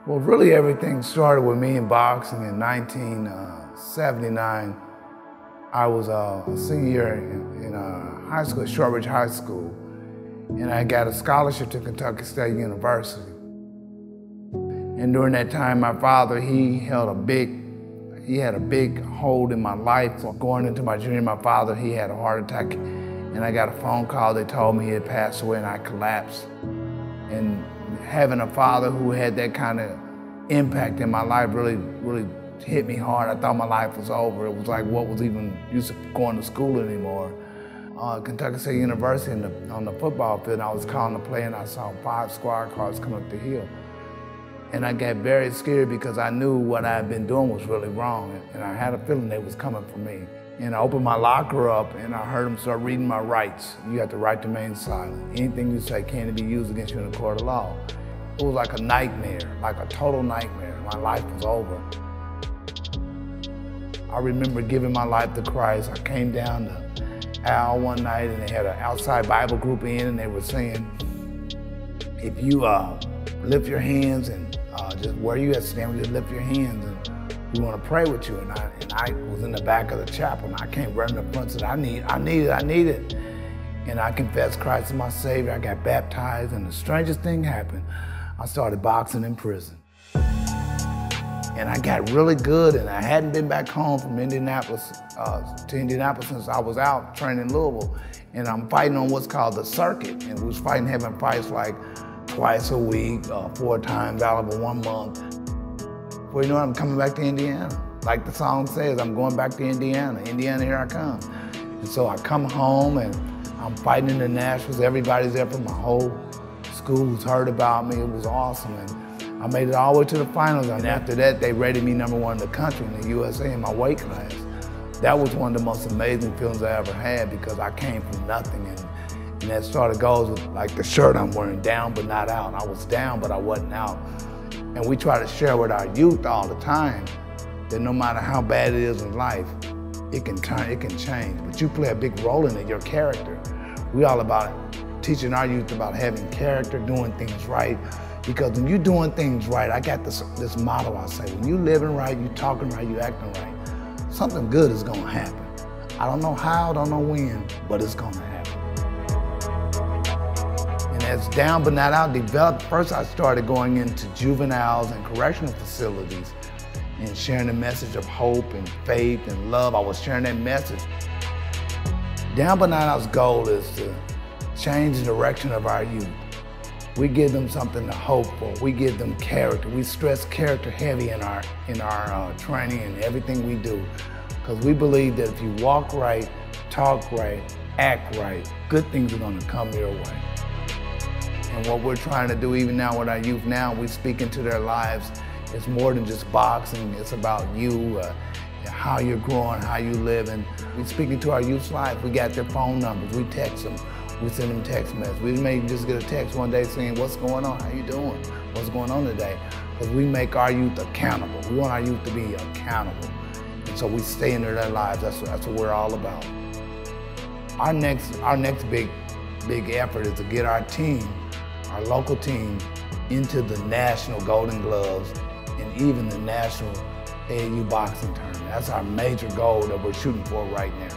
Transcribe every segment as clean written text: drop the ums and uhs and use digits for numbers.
Well, really everything started with me in boxing in 1979. I was a senior in high school, Shortridge High School, and I got a scholarship to Kentucky State University. And during that time, my father, he had a big hold in my life. So going into my junior, my father, he had a heart attack, and I got a phone call. They told me he had passed away, and I collapsed. And having a father who had that kind of impact in my life really hit me hard. I thought my life was over. It was like, what was even use of going to school anymore? Kentucky State University on the football field, I was calling to play, and I saw 5 squad cars come up the hill. And I got very scared because I knew what I had been doing was really wrong, and I had a feeling they was coming for me. And I opened my locker up, and I heard them start reading my rights. You have the right to remain silent. Anything you say can't be used against you in a court of law. It was like a nightmare, like a total nightmare. My life was over. I remember giving my life to Christ. I came down to Al one night, and they had an outside Bible group in, and they were saying, if you lift your hands and just where you at standing, just lift your hands, and we want to pray with you. And I was in the back of the chapel, and I came running up front and said, I need it. And I confessed Christ as my Savior. I got baptized, and the strangest thing happened. I started boxing in prison. And I got really good, and I hadn't been back home from Indianapolis to Indianapolis since I was out training in Louisville. And I'm fighting on what's called the circuit. And we was having fights like twice a week, 4 times out of 1 month. Well, you know what, I'm coming back to Indiana. Like the song says, I'm going back to Indiana. Indiana, here I come. And so I come home, and I'm fighting in the Nationals. Everybody's there from my whole school's heard about me. It was awesome. And I made it all the way to the finals. And after that, they rated me #1 in the country in the USA in my weight class. That was one of the most amazing feelings I ever had, because I came from nothing. And that sort of goes with like the shirt I'm wearing, down but not out. I was down, but I wasn't out. And we try to share with our youth all the time that no matter how bad it is in life, it can change. But you play a big role in it, your character. We all about teaching our youth about having character, doing things right. Because when you're doing things right, I got this motto I say, when you living right, you talking right, you acting right, something good is gonna happen. I don't know how, don't know when, but it's gonna happen. And as Down But Not Out developed, first I started going into juveniles and correctional facilities and sharing the message of hope and faith and love. I was sharing that message. Down But Not Out's goal is to change the direction of our youth. We give them something to hope for. We give them character. We stress character heavy in our training and everything we do, because we believe that if you walk right, talk right, act right, good things are going to come your way. And what we're trying to do even now with our youth now, we speak into their lives. It's more than just boxing. It's about you, how you're growing, how you live. And we speak into our youth's lives. We got their phone numbers. We text them. We send them text messages. We may just get a text one day saying, what's going on? How you doing? What's going on today? Because we make our youth accountable. We want our youth to be accountable. And so we stay into their lives. That's what we're all about. Our next big effort is to get our team, our local team, into the national Golden Gloves and even the national AAU boxing tournament. That's our major goal that we're shooting for right now.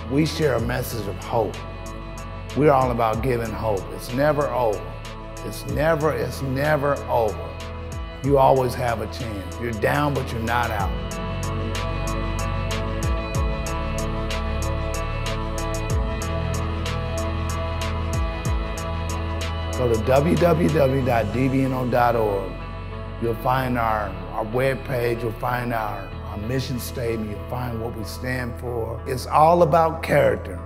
We share a message of hope. We're all about giving hope. It's never over. It's never over. You always have a chance. You're down, but you're not out. Go to www.dbno.org. You'll find our webpage. You'll find our mission statement. You'll find what we stand for. It's all about character.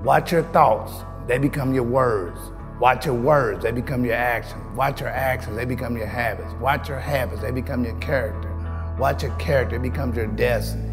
Watch your thoughts. They become your words. Watch your words. They become your actions. Watch your actions. They become your habits. Watch your habits. They become your character. Watch your character. It becomes your destiny.